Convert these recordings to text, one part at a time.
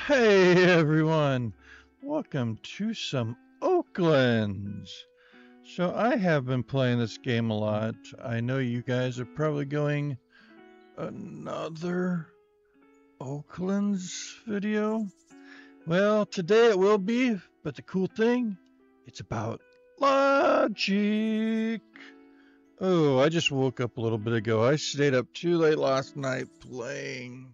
Hey everyone, welcome to some Oaklands. So I have been playing this game a lot. I know you guys are probably going, another Oaklands video? Well, today it will be, but the cool thing, it's about Logic. Oh, I just woke up a little bit ago. I stayed up too late last night playing.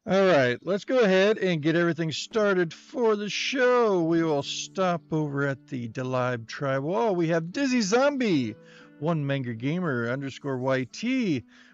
All right, let's go ahead and get everything started for the show. We will stop over at the Delib Tribe Wall. We have Dizzy Zombie, One Manga Gamer underscore YT.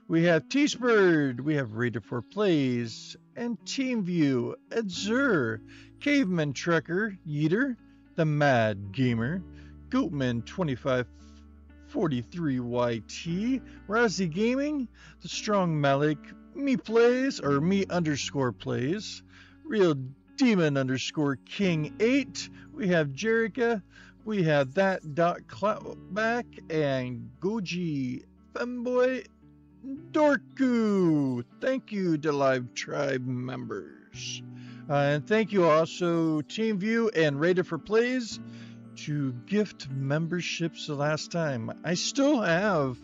We have T-Spurred. We have Raider 4 Plays and Team View, Edzur, Caveman Trucker, Yeeter, The Mad Gamer, Goatman 2543 YT, Razzie Gaming, The Strong Malik, Me Plays, or Me underscore Plays, Real Demon underscore King 8, we have Jerica, we have That Dot Cloutback, and Goji Femboy Dorku. Thank you to Live Tribe members. And thank you also Team View and Raider for Plays to gift memberships the last time. I still have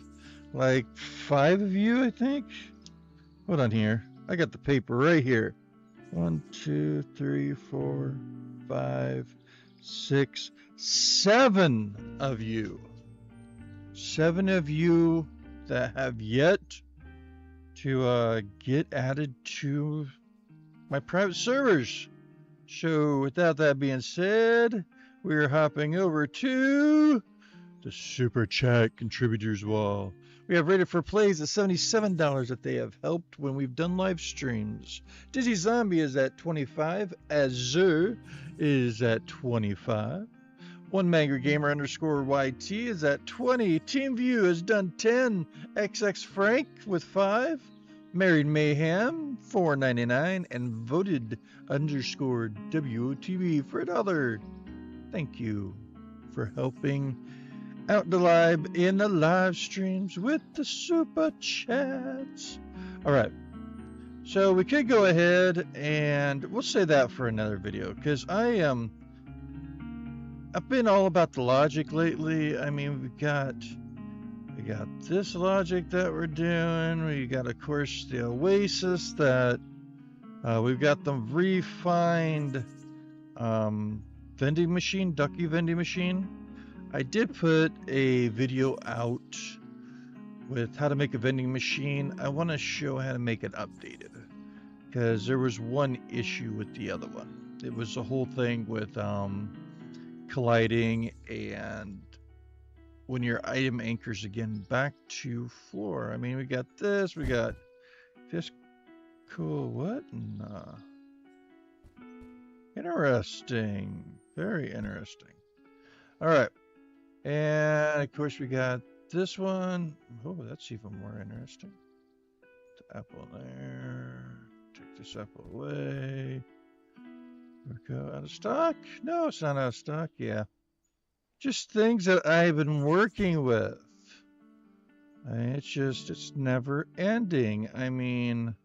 like 5 of you, I think. Hold on here. I got the paper right here. 1, 2, 3, 4, 5, 6, 7 of you. 7 of you that have yet to get added to my private servers. So without that being said, we're hopping over to the Super Chat Contributors Wall. We have Rated for Plays at $77 that they have helped when we've done live streams. Dizzy Zombie is at 25. Azur is at 25. One Manga Gamer underscore YT is at 20. Team View has done 10. XX Frank with 5. Married Mayhem $4.99 and voted underscore WOTB for $1. Thank you for helping out the live in the live streams with the super chats. All right, so we could go ahead and we'll say that for another video because I've been all about the logic lately. I mean, we got this logic that we're doing. We got, of course, the Oasis that we've got the refined vending machine, ducky vending machine. I did put a video out with how to make a vending machine. I want to show how to make it updated because there was one issue with the other one. It was the whole thing with colliding and when your item anchors again back to floor. I mean, we got this, we got this cool, what? Nah. Interesting, very interesting. All right. And of course we got this one. Oh, that's even more interesting. The apple there. Take this apple away. Here we go. Out of stock? No, it's not out of stock. Yeah. Just things that I've been working with. It's never ending. I mean,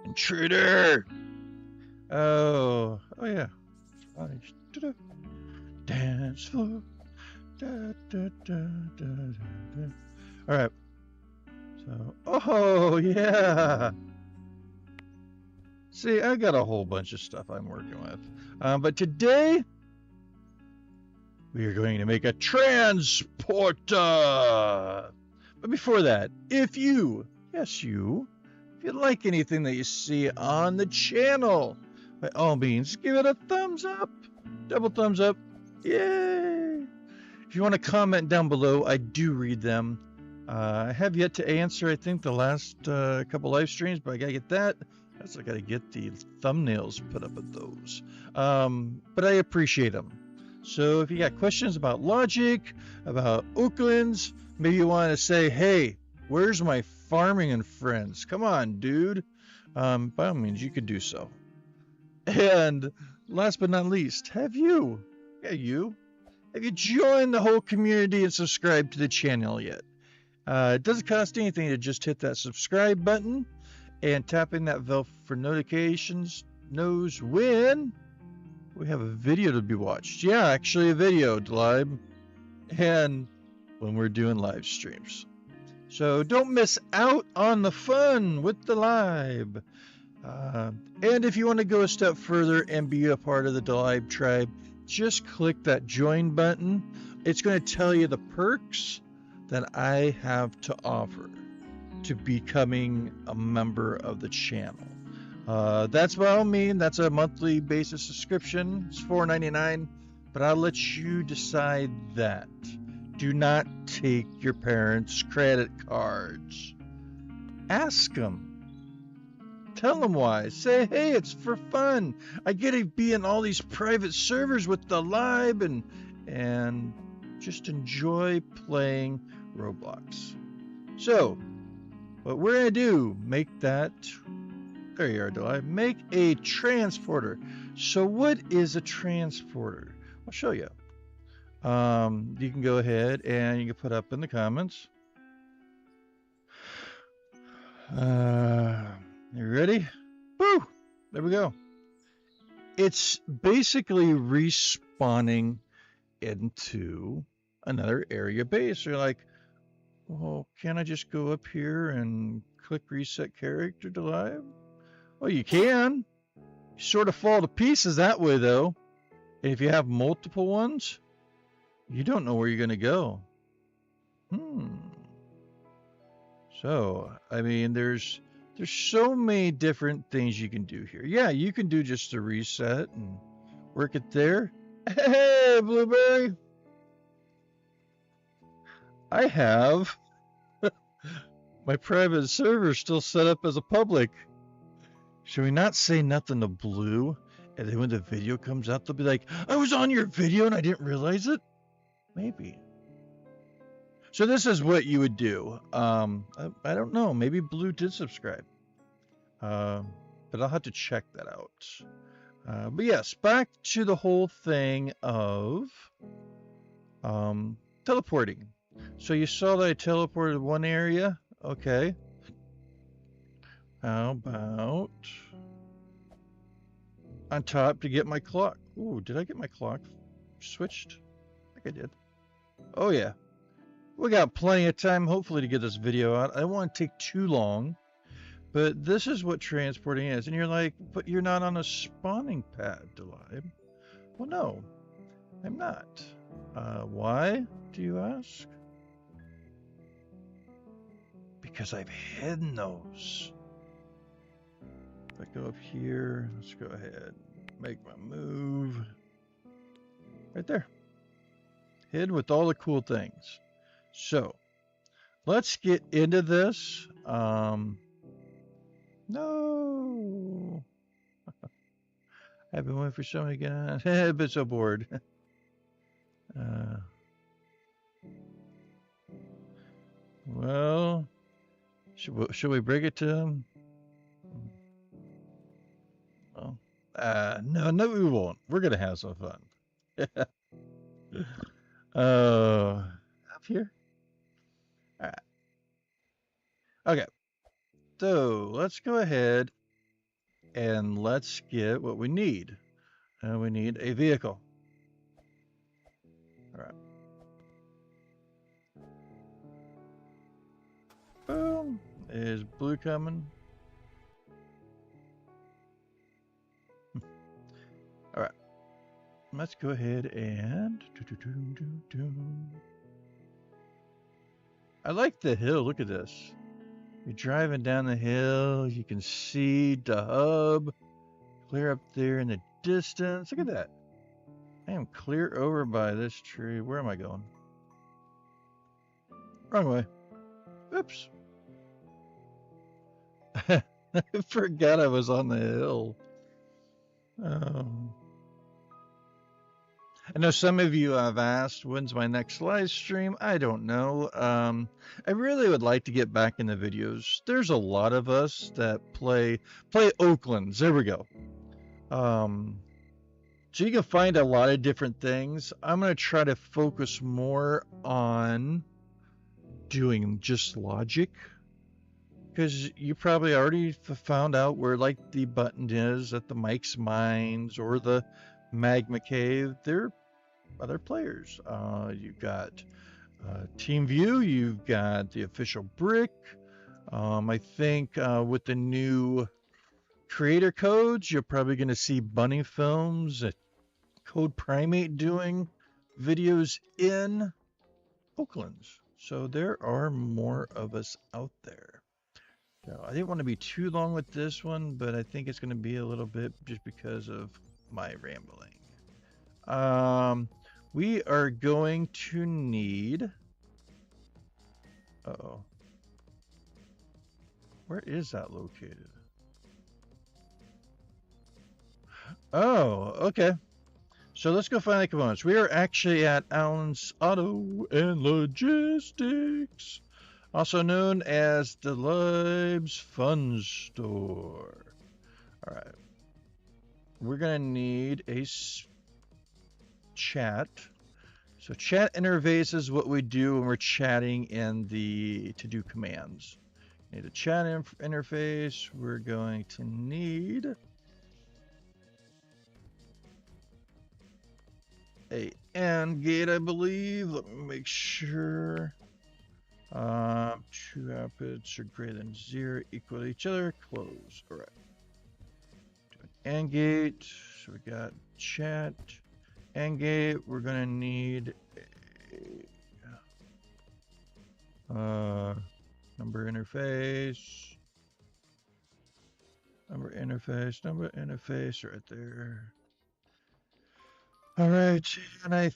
Intruder! Oh yeah. Dance floor. Alright. So, oh yeah. See, I got a whole bunch of stuff I'm working with. But today, we are going to make a transporter. But before that, if you like anything that you see on the channel, by all means, give it a thumbs up. Double thumbs up. Yay! If you want to comment down below, I do read them. I have yet to answer, I think, the last couple live streams, but I gotta get that. I gotta get the thumbnails put up of those. But I appreciate them. So if you got questions about Logic, about Oaklands, maybe you want to say, hey, where's my farming and friends? Come on, dude. By all means, you could do so. And last but not least, have you joined the whole community and subscribed to the channel yet? It doesn't cost anything to just hit that subscribe button and tapping that bell for notifications knows when we have a video to be watched. Yeah, actually a video, Dlib. And when we're doing live streams. So don't miss out on the fun with the live. And if you want to go a step further and be a part of the Dlib tribe, just click that join button. It's going to tell you the perks that I have to offer to becoming a member of the channel. That's by all means, that's a monthly basis subscription. It's $4.99, but I'll let you decide that. Do not take your parents' credit cards. Ask them. Tell them why. Say, hey, it's for fun. I get to be in all these private servers with the live and just enjoy playing Roblox. So, what we're going to do, make that, there you are, Delight, make a transporter. So what is a transporter? I'll show you. You can go ahead and you can put up in the comments. You ready? Woo! There we go. It's basically respawning into another area base. You're like, well, can I just go up here and click reset character to live? Well, you can. You sort of fall to pieces that way, though. And if you have multiple ones, you don't know where you're going to go. So, I mean, there's so many different things you can do here. Yeah, you can do just a reset and work it there. Hey, Blueberry! I have my private server still set up as a public. Should we not say nothing to Blue? And then when the video comes out, they'll be like, I was on your video and I didn't realize it? Maybe. So this is what you would do. I don't know. Maybe Blue did subscribe. But I'll have to check that out. But yes, back to the whole thing of teleporting. So you saw that I teleported one area. Okay. How about on top to get my clock? Ooh, did I get my clock switched? I think I did. Oh yeah. We got plenty of time, hopefully, to get this video out. I don't want to take too long, but this is what transporting is. And you're like, but you're not on a spawning pad, Delight. Well, no, I'm not. Why, do you ask? Because I've hidden those. If I go up here, let's go ahead, make my move. Right there. Hid with all the cool things. So, let's get into this. No. I've been waiting for somebody to get on. I've been so bored. Well, should we break it to him? Well, no, we won't. We're gonna have some fun. Up here. All right. Okay. So let's go ahead and let's get what we need. We need a vehicle. All right. Boom. Is Blue coming? All right. Let's go ahead and I like the hill. Look at this. You're driving down the hill. You can see the hub clear up there in the distance. Look at that. I am clear over by this tree. Where am I going? Wrong way. Oops. I forgot I was on the hill. I know some of you have asked, when's my next live stream? I don't know. I really would like to get back into videos. There's a lot of us that play Oaklands. There we go. So you can find a lot of different things. I'm going to try to focus more on doing just logic, because you probably already found out where like the button is at the Mike's Mines or the Magma Cave. They're other players. You've got Team View, you've got the official brick. I think with the new creator codes, you're probably going to see Bunny Films, Code Primate doing videos in Oaklands. So there are more of us out there. So I didn't want to be too long with this one, but I think it's going to be a little bit just because of my rambling. We are going to need... Uh-oh. Where is that located? Oh, okay. So let's go find the components. We are actually at Allen's Auto and Logistics, also known as the Libes Fun Store. All right. We're going to need a chat. So chat interface is what we do when we're chatting in the to-do commands. Need a chat interface. We're going to need a AND gate, I believe. Let me make sure. Two outputs are greater than 0, equal to each other. Close. All right. Do an AND gate. So we got chat. AND gate. We're gonna need a number interface. Number interface right there. All right, and I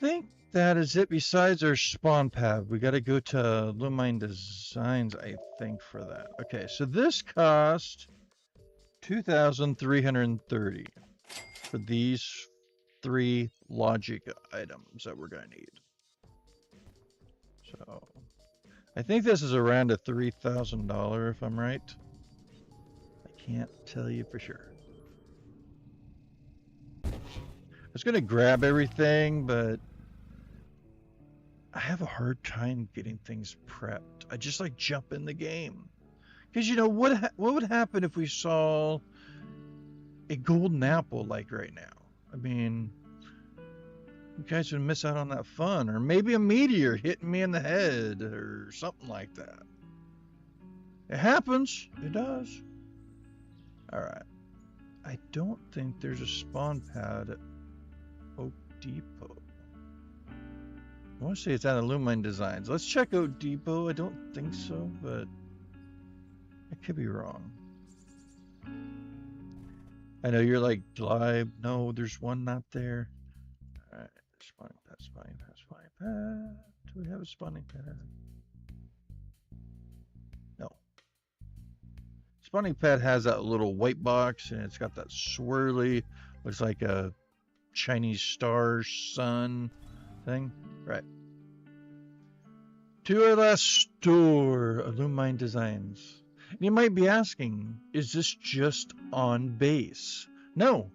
think that is it besides our spawn pad. We got to go to Lumine Designs, I think, for that. Okay, so this cost 2,330 for these 3 logic items that we're going to need. So I think this is around a $3,000 if I'm right. I can't tell you for sure. I was going to grab everything, but I have a hard time getting things prepped. I just like jump in the game. Because, you know, what would happen if we saw a golden apple like right now? I mean, you guys would miss out on that fun. Or maybe a meteor hitting me in the head or something like that. It happens. It does. All right. I don't think there's a spawn pad at Oak Depot. I want to say it's out of Lumine Designs. Let's check Oak Depot. I don't think so, but I could be wrong. I know you're like, live. No, there's one not there. All right, spawning pad, spawning pad, spawning pad. Do we have a spawning pad? No. Spawning pad has that little white box, and it's got that swirly, looks like a Chinese star sun thing. Right. To our last store, Lumine Designs. And you might be asking, is this just on base? No.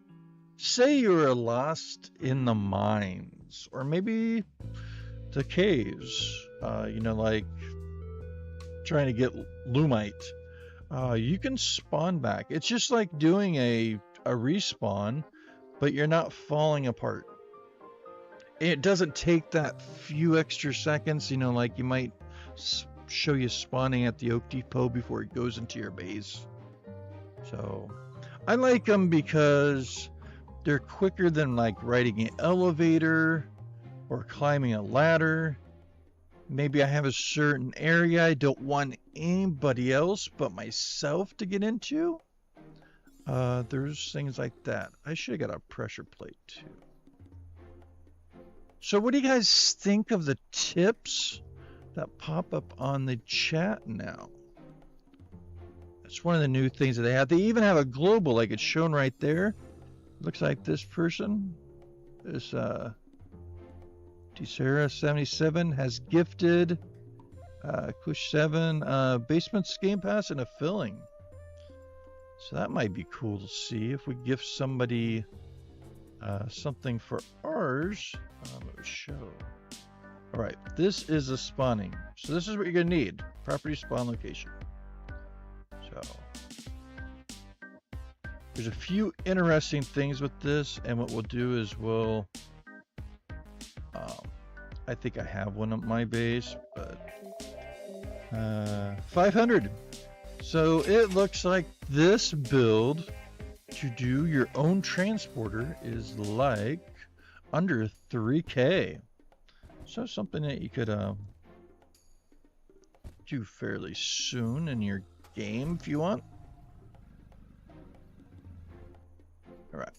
Say you were lost in the mines, or maybe the caves, you know, like trying to get Lumite. You can spawn back. It's just like doing a respawn, but you're not falling apart. It doesn't take that few extra seconds, you know, like you might show you spawning at the Oak Depot before it goes into your base. So I like them because they're quicker than like riding an elevator or climbing a ladder. Maybe I have a certain area I don't want anybody else but myself to get into. There's things like that. I should have got a pressure plate too. So what do you guys think of the tips that pop up on the chat now. That's one of the new things that they have. They even have a global, like it's shown right there. Looks like this person, this Tisera77 has gifted Kush7 Basements Game Pass and a filling. So that might be cool to see if we gift somebody something for ours. It would show. All right, this is a spawning. So this is what you're gonna need: property spawn location. So there's a few interesting things with this, and what we'll do is we'll. I think I have one at my base, but 500. So it looks like this build to do your own transporter is like under 3K. So something that you could do fairly soon in your game if you want. All right.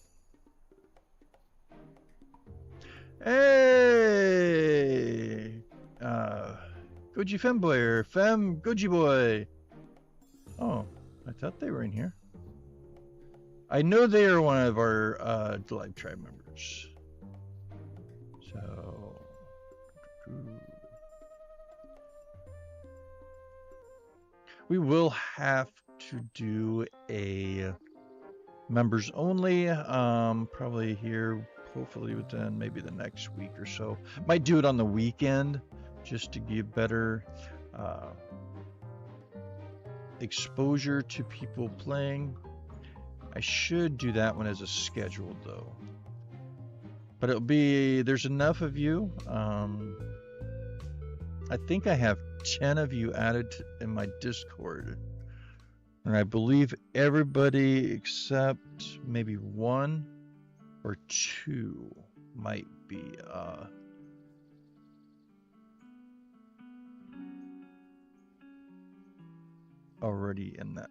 Hey, Goji Femboy or Fem Goji Boy. Oh, I thought they were in here. I know they are one of our Live Tribe members. So, we will have to do a members only, probably here, hopefully within maybe the next week or so. Might do it on the weekend just to give better exposure to people playing. I should do that one as a scheduled though, but it'll be, there's enough of you. I think I have 10 of you added in my Discord, and I believe everybody except maybe 1 or 2 might be already in that.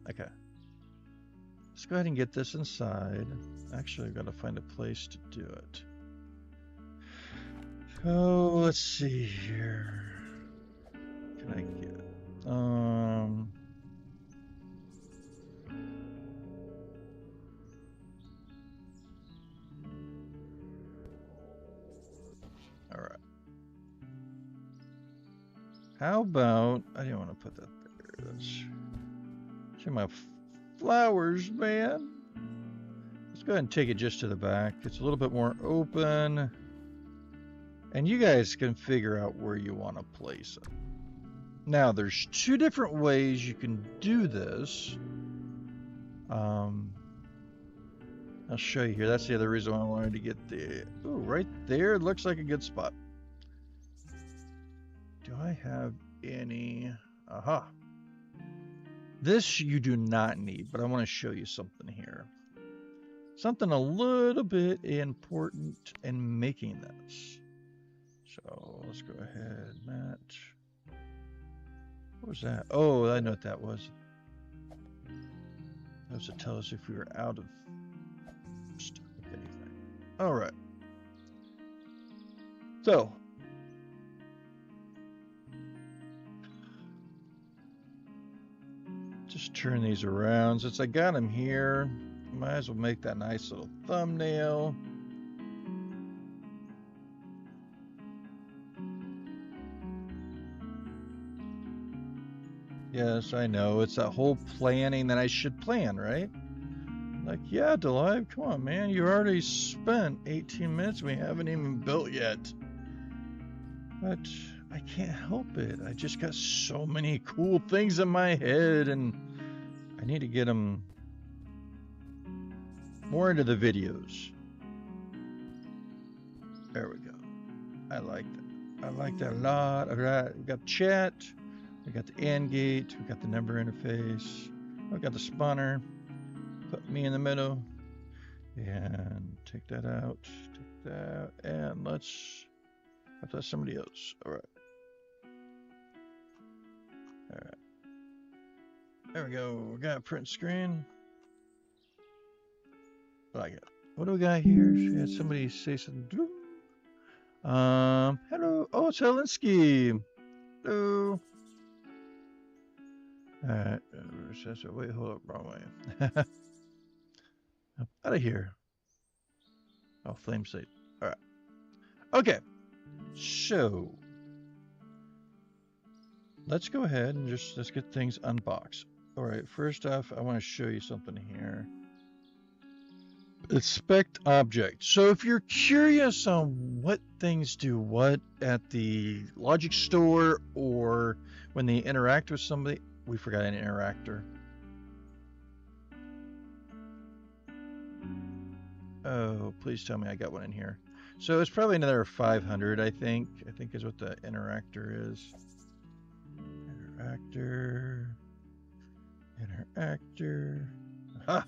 Okay. Let's go ahead and get this inside. Actually, I've got to find a place to do it. So let's see here. Can I get all right. How about, I didn't want to put that there. Let's see my flowers, man. Let's go ahead and take it just to the back. It's a little bit more open. And you guys can figure out where you want to place it. Now, there's 2 different ways you can do this. I'll show you here. That's the other reason why I wanted to get the... Ooh, right there. It looks like a good spot. Do I have any... Aha. This you do not need, but I want to show you something here. Something a little bit important in making this. So let's go ahead, match. What was that? Oh, I know what that was. That was to tell us if we were out of stock of anything. All right. So just turn these around. Since I got them here, might as well make that nice little thumbnail. Yes, I know. It's that whole planning that I should plan, right? Like, yeah, Delive, come on, man. You already spent 18 minutes. We haven't even built yet. But I can't help it. I just got so many cool things in my head, and I need to get them more into the videos. There we go. I like that. I like that a lot. All right, we got chat. We got the AND gate, we got the number interface, we got the spawner, put me in the middle, and take that out, take that, and let's have somebody else. All right. All right. There we go. We got print screen. I like it. What do we got here? She had somebody say something. Hello. Oh, it's Helinski. Hello. Alright. Wait, hold up. Wrong way. Out of here. Oh, flame state. Alright. Okay. So, let's go ahead and let's get things unboxed. Alright, first off, I want to show you something here. Inspect object. So if you're curious on what things do what at the Logic store or when they interact with somebody, we forgot an interactor. Oh, please tell me I got one in here. So it's probably another 500, I think. I think is what the interactor is. Interactor. Aha!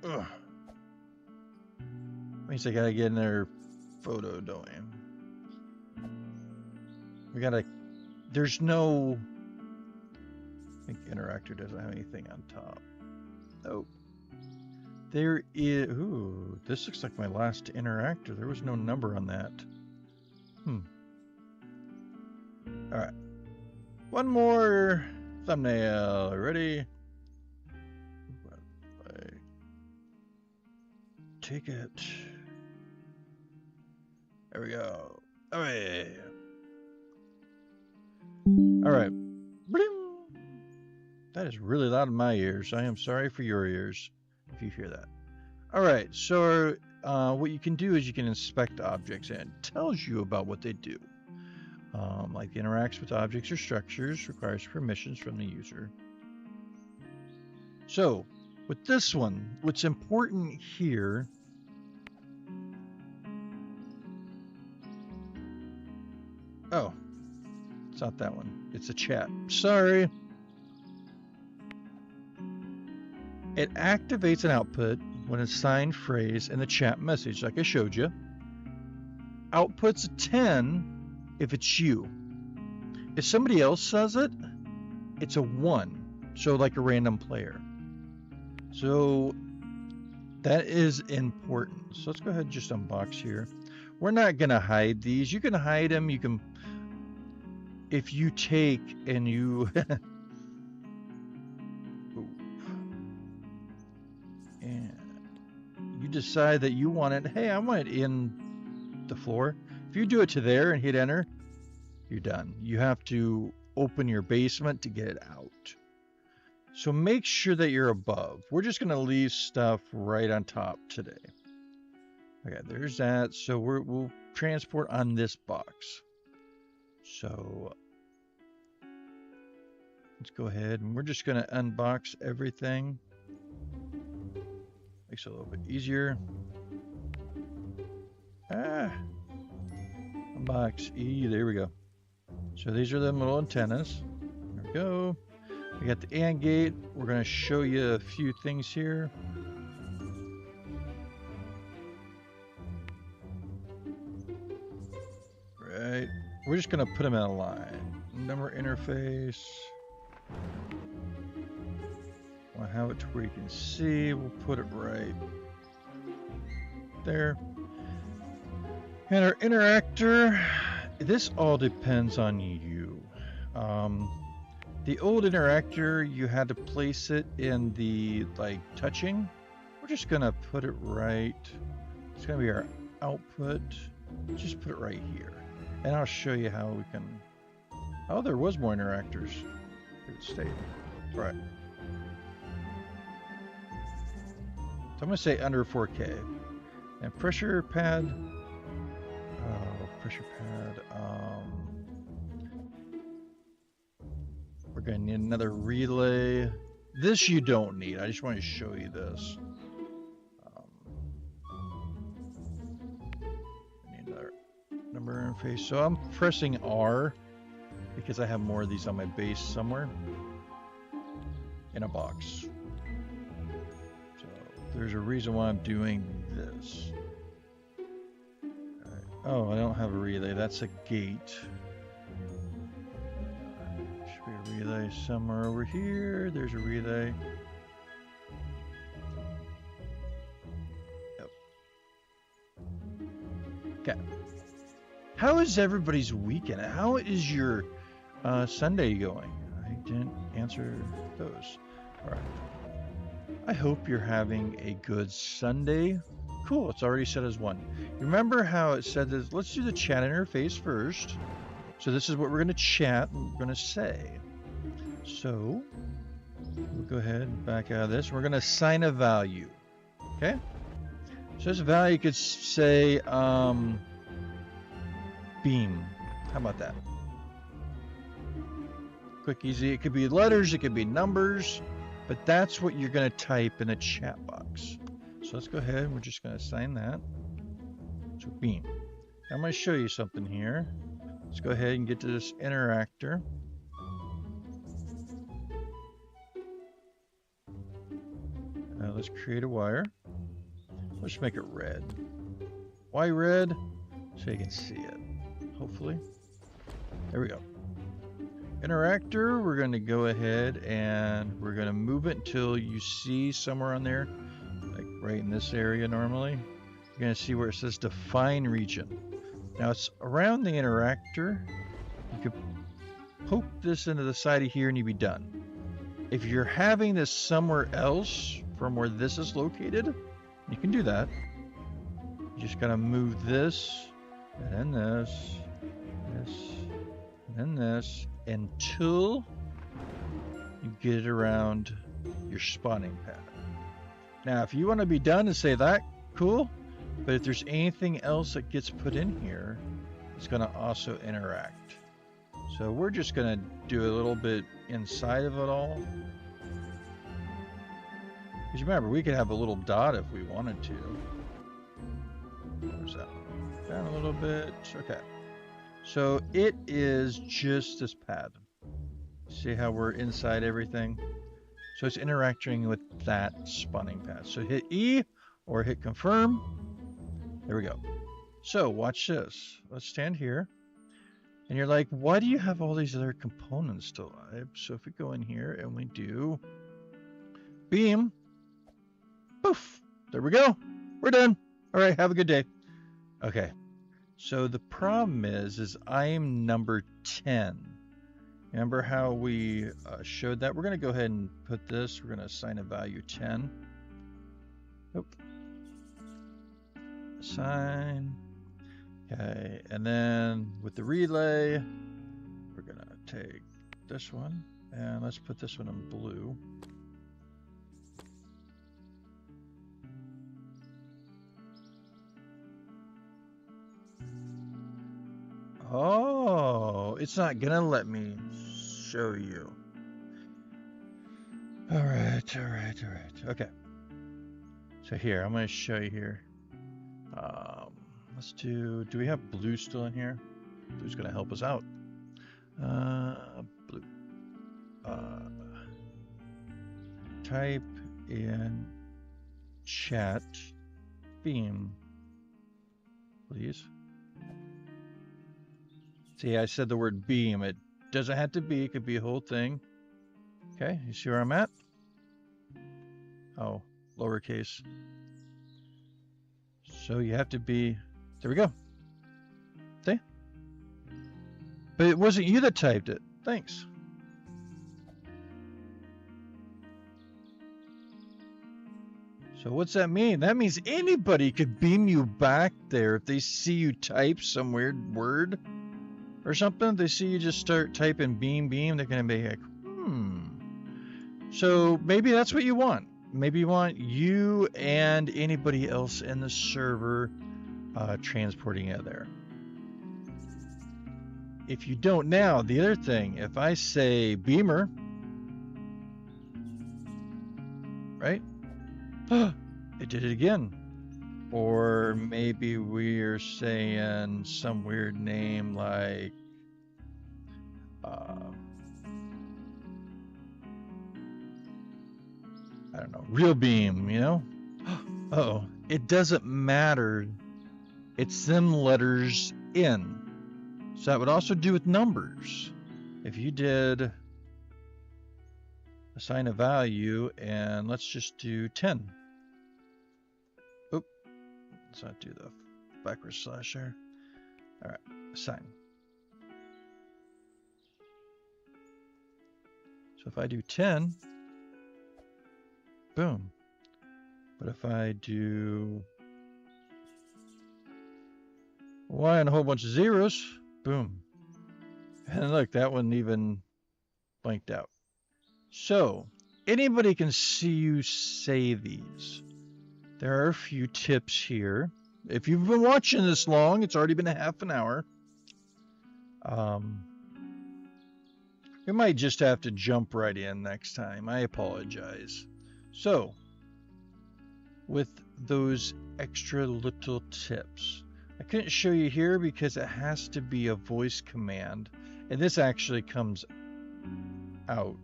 Ugh. Means I gotta get another photo, don't we? We gotta. There's no. I think interactor doesn't have anything on top. Oh. There is. Ooh, this looks like my last interactor. There was no number on that. Alright. One more thumbnail. Ready? Take it. There we go. Okay. Alright. That is really loud in my ears. I am sorry for your ears if you hear that. Alright, so what you can do is you can inspect objects and it tells you about what they do. Like interacts with objects or structures, requires permissions from the user. So, with this one, what's important here oh, it's not that one. It's a chat. Sorry. It activates an output when a signed phrase in the chat message, like I showed you. Outputs a 10 if it's you. If somebody else says it, it's a 1. So like a random player. So that is important. So let's go ahead and just unbox here. We're not going to hide these. You can hide them. You can, if you take and you, and you decide that you want it, hey, I want it in the floor. If you do it to there and hit enter, you're done. You have to open your basement to get it out. So make sure that you're above. We're just going to leave stuff right on top today. Okay, there's that. So we'll transport on this box. So let's go ahead and we're just going to unbox everything. Makes it a little bit easier. Unbox E, there we go. So these are the little antennas. There we go. We got the AND gate. We're going to show you a few things here. Right. We're just going to put them in a line. Number interface. We'll have it to where you can see. We'll put it right there. And our interactor, this all depends on you. The old interactor, you had to place it in the, like, touching. We're just going to put it right. It's going to be our output. Just put it right here. And I'll show you how we can... Oh, there was more interactors. It stayed. Right. So I'm going to say under 4K. And pressure pad... pressure pad. We're going to need another relay. This you don't need. I just want to show you this. I need another number interface. So I'm pressing R because I have more of these on my base somewhere in a box. So there's a reason why I'm doing this. Oh, I don't have a relay. That's a gate. Should be a relay somewhere over here. There's a relay. Yep. Okay. how is everybody's weekend? How is your Sunday going? I didn't answer those. All right. I hope you're having a good Sunday. Cool, it's already set as 1. Remember how it said this? Let's do the chat interface first. So this is what we're going to chat and we're going to say. So we'll go ahead and back out of this. We're going to assign a value. Okay? So this value could say beam. How about that? Quick, easy. It could be letters, it could be numbers, but that's what you're going to type in a chat box. So let's go ahead and we're just going to assign that. So beam. I'm going to show you something here. Let's go ahead and get to this interactor. Let's create a wire. Let's make it red. Why red? So you can see it, hopefully. There we go. Interactor, we're going to go ahead and we're going to move it until you see somewhere on there, like right in this area normally. You're going to see where it says define region. Now it's around the interactor. You could poke this into the side of here and you'd be done. If you're having this somewhere else from where this is located, you can do that. You just gotta move this, and then this, and then this, until you get it around your spawning pad. Now, if you want to be done and say that, cool. But if there's anything else that gets put in here, it's gonna also interact. So we're just gonna do a little bit inside of it all. Because remember, we could have a little dot if we wanted to. Where's that? Down a little bit. Okay. So it is just this pad. See how we're inside everything? So it's interacting with that spawning pad. So hit E or hit confirm. There we go. So watch this. Let's stand here. And you're like, why do you have all these other components still live? So if we go in here and we do beam, poof, there we go. We're done. All right, have a good day. Okay, so the problem is I'm number 10. Remember how we showed that? We're going to go ahead and put this. We're going to assign a value 10. Nope. Assign. Okay, and then with the relay, we're going to take this one and let's put this one in blue. Oh, it's not gonna let me show you. All right. Okay. So here, I'm gonna show you here. Let's do we have blue still in here? Blue's gonna help us out. Blue. Type in chat beam, please. See, I said the word beam. It doesn't have to be. It could be a whole thing. Okay, you see where I'm at? Oh, lowercase. So you have to be... There we go. See? But it wasn't you that typed it. Thanks. So what's that mean? That means anybody could beam you back there if they see you type some weird word or something. They see you just start typing beam, they're going to be like, So maybe that's what you want. Maybe you want you and anybody else in the server transporting it there. If you don't now, the other thing, if I say beamer, right? It did it again. Or maybe we're saying some weird name like I don't know, real beam, you know? Uh-oh, it doesn't matter. It's them letters in. So that would also do with numbers. If you did assign a value and let's just do 10. Oop, let's not do the backward slash there. All right, assign. So if I do 10, boom. But if I do 1 and a whole bunch of zeros, boom. And look, that one even blanked out. So anybody can see you say these. There are a few tips here. If you've been watching this long, it's already been a half an hour. We might just have to jump right in next time. I apologize. So, with those extra little tips, I couldn't show you here because it has to be a voice command, and this actually comes out.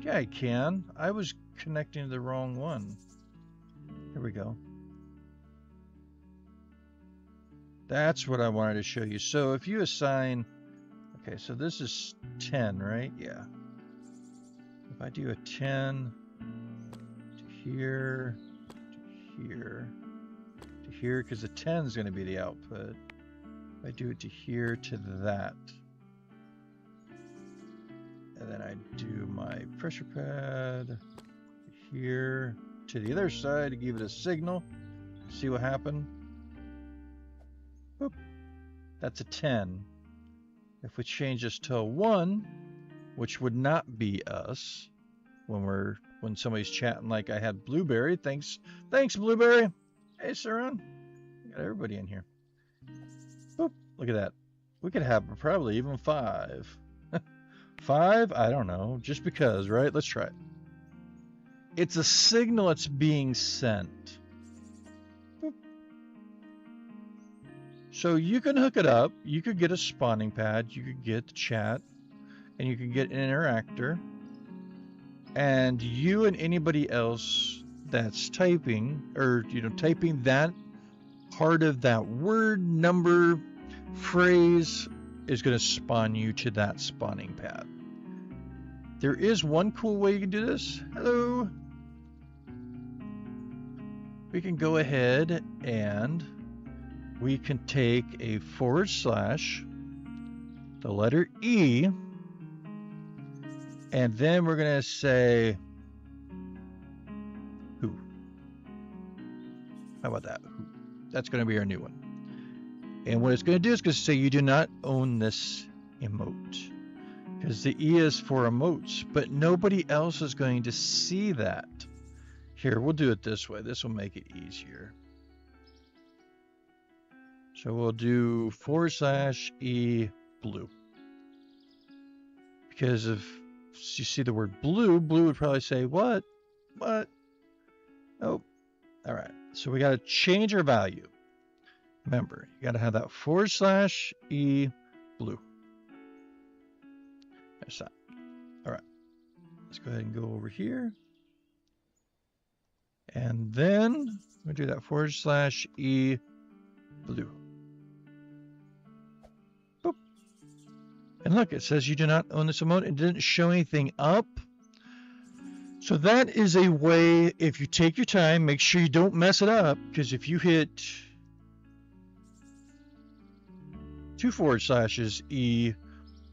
Yeah, I can. I was connecting to the wrong one. Here we go. That's what I wanted to show you. So if you assign, okay, so this is 10, right? Yeah. If I do a 10 to here, to here, to here, because the 10 is going to be the output. If I do it to here, to that. And then I do my pressure pad here to the other side to give it a signal. See what happened? Boop. That's a 10. If we change this to a 1, which would not be us when somebody's chatting like I had Blueberry. Thanks Blueberry. Hey Saran. Got everybody in here. Boop. Look at that. We could have probably even 5. 5? I don't know. Just because, right? Let's try it. It's a signal that's being sent. Boop. So you can hook it up. You could get a spawning pad. You could get the chat. And you can get an interactor. And you and anybody else that's typing, or typing that part of that word, number, phrase, is going to spawn you to that spawning pad. There is one cool way you can do this. Hello. We can go ahead and we can take a /, the letter E, and then we're going to say who. How about that? Who? That's going to be our new one. And what it's going to do is going to say you do not own this emote. Because the E is for emotes, but nobody else is going to see that. Here, we'll do it this way. This will make it easier. So we'll do /E blue. Because if you see the word blue, blue would probably say, what? What? Oh, all right. So we got to change our value. Remember, you got to have that /E blue. There's that. All right. Let's go ahead and go over here. And then we'll do that /E blue. Boop. And look, it says you do not own this emote. It didn't show anything up. So that is a way, if you take your time, make sure you don't mess it up, because if you hit 2 /E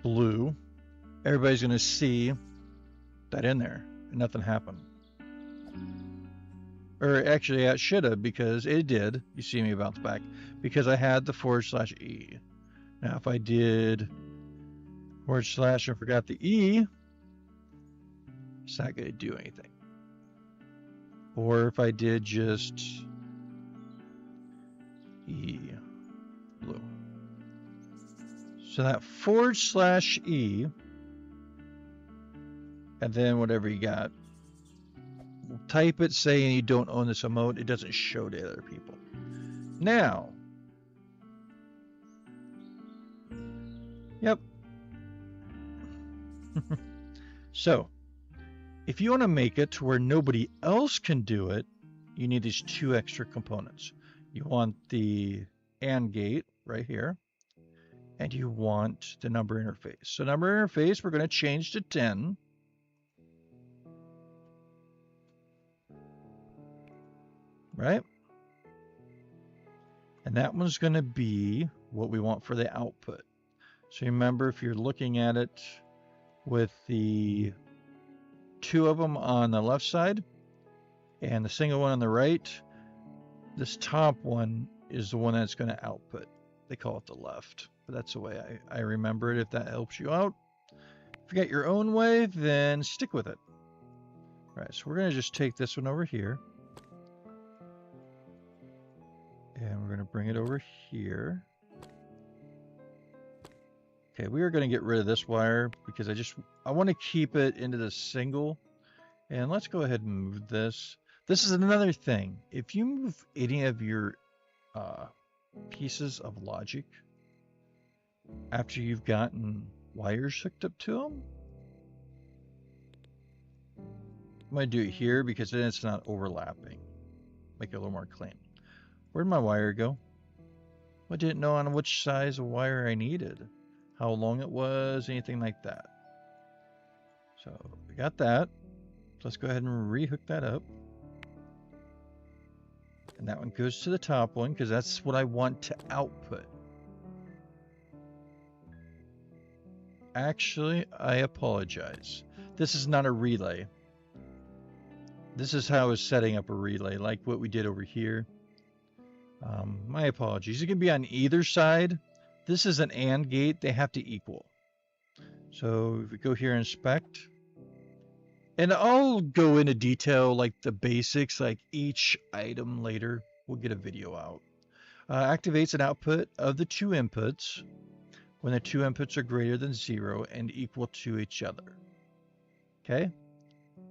blue, everybody's going to see that in there, and nothing happened. Or actually, it should have, because it did. You see me bounce back, because I had the /E. Now, if I did / and forgot the E, it's not going to do anything. Or if I did just E blue. So that /E, and then whatever you got, type it saying you don't own this emote. It doesn't show to other people. Now, yep. So, if you want to make it to where nobody else can do it, you need these 2 extra components. You want the AND gate right here, and you want the number interface. So number interface, we're going to change to 10. Right? And that one's going to be what we want for the output. So remember, if you're looking at it with the two of them on the left side and the single one on the right, this top one is the one that's going to output. They call it the left, but that's the way I remember it, if that helps you out. If you got your own way, then stick with it. All right, so we're going to just take this one over here. And we're going to bring it over here. Okay, we are going to get rid of this wire because I want to keep it into the single. And let's go ahead and move this. This is another thing. If you move any of your pieces of logic after you've gotten wires hooked up to them, I'm going to do it here because then it's not overlapping. Make it a little more clean. Where'd my wire go? I didn't know on which size of wire I needed, how long it was, anything like that. So we got that. Let's go ahead and rehook that up. And that one goes to the top one because that's what I want to output. Actually, I apologize. This is not a relay. This is how I was setting up a relay, like what we did over here. My apologies. It can be on either side. This is an AND gate. They have to equal. So if we go here and inspect, and I'll go into detail like the basics, like each item later. We'll get a video out. Activates an output of the two inputs when the two inputs are greater than 0 and equal to each other. Okay?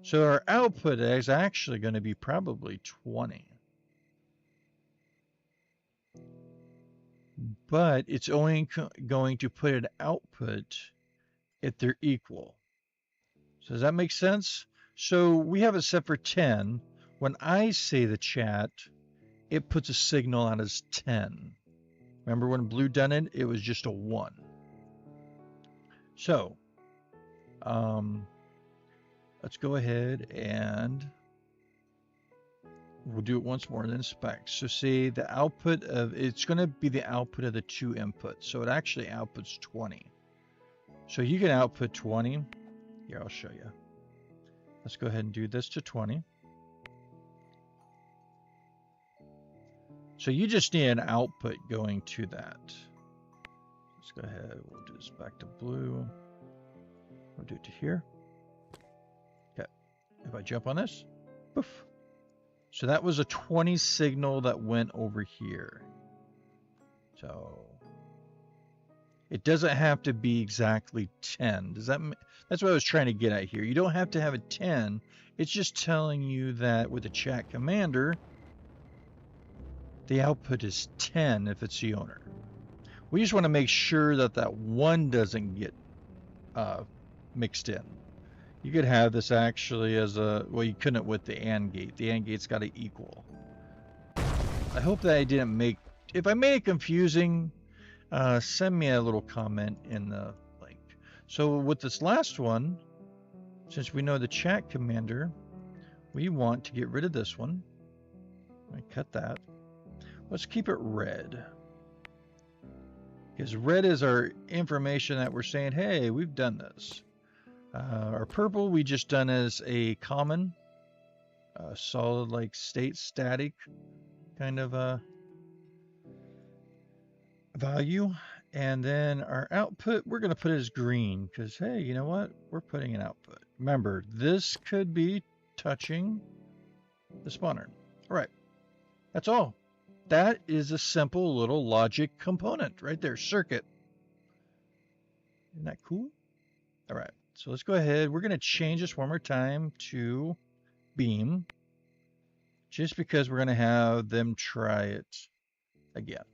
So our output is actually going to be probably 20. But it's only going to put an output if they're equal. So does that make sense? So we have it set for 10. When I say the chat, it puts a signal out as 10. Remember when Blue done it? It was just a 1. So let's go ahead and we'll do it once more and then inspect. So see the output of, it's going to be the output of the two inputs. So it actually outputs 20. So you can output 20. Here, I'll show you. Let's go ahead and do this to 20. So you just need an output going to that. Let's go ahead. We'll do this back to blue. We'll do it to here. Okay. If I jump on this, poof. So that was a 20 signal that went over here. So it doesn't have to be exactly 10. Does that? That's what I was trying to get at here. You don't have to have a 10. It's just telling you that with the chat commander, the output is 10 if it's the owner. We just want to make sure that that 1 doesn't get mixed in. You could have this actually as a, well, you couldn't with the AND gate. The AND gate's got to equal. I hope that I didn't make, if I made it confusing, send me a little comment in the link. So with this last one, since we know the chat commander, we want to get rid of this one. Let me cut that. Let's keep it red. Because red is our information that we're saying, hey, we've done this. Our purple we just done as a common, solid like state static kind of value. And then our output, we're going to put it as green because, hey, you know what? We're putting an output. Remember, this could be touching the spawner. All right. That's all. That is a simple little logic component right there, circuit. Isn't that cool? All right. So let's go ahead. We're going to change this one more time to beam just because we're going to have them try it again.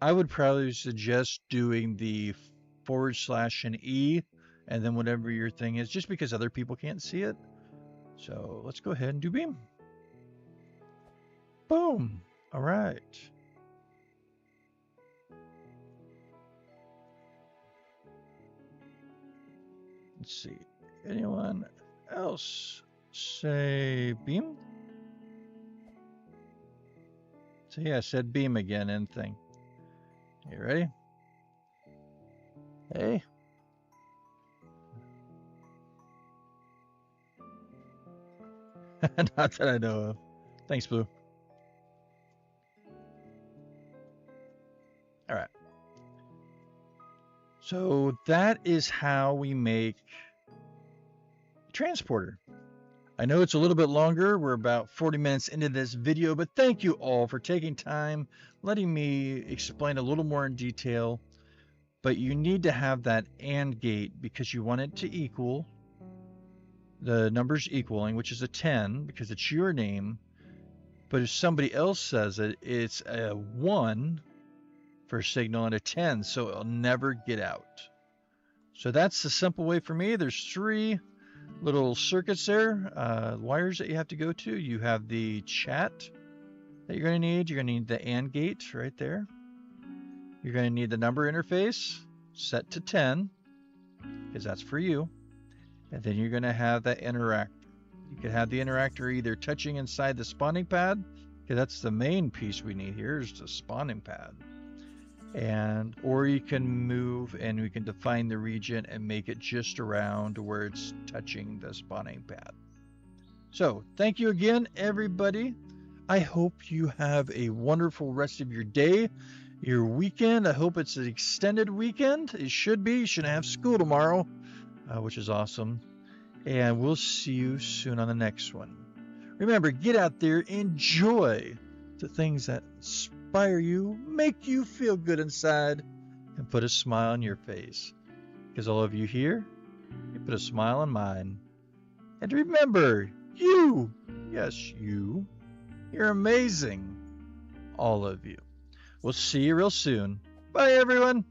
I would probably suggest doing the / and E and then whatever your thing is, just because other people can't see it. So let's go ahead and do beam. Boom. All right. Let's see. Anyone else say beam? See, I said beam again and thing. You ready? Hey. Not that I know of. Thanks, Blue. All right. So that is how we make a transporter. I know it's a little bit longer. We're about 40 minutes into this video, but thank you all for taking time, letting me explain a little more in detail. But you need to have that AND gate because you want it to equal the numbers equaling, which is a 10 because it's your name. But if somebody else says it, it's a 1 for a signal and a 10, so it'll never get out. So that's the simple way for me. There's 3 little circuits there, wires that you have to go to. You have the chat that you're going to need. You're going to need the AND gate right there. You're going to need the number interface set to 10 because that's for you. And then you're going to have that interactor. You could have the interactor either touching inside the spawning pad, because that's the main piece we need here is the spawning pad. Or you can move and we can define the region and make it just around where it's touching the spawning pad. So thank you again, everybody. I hope you have a wonderful rest of your day, your weekend. I hope it's an extended weekend. It should be. You shouldn't have school tomorrow, which is awesome. And we'll see you soon on the next one. Remember, get out there, enjoy the things that inspire you, make you feel good inside, and put a smile on your face. Because all of you here, you put a smile on mine. And remember, you, yes, you're amazing. All of you. We'll see you real soon. Bye, everyone.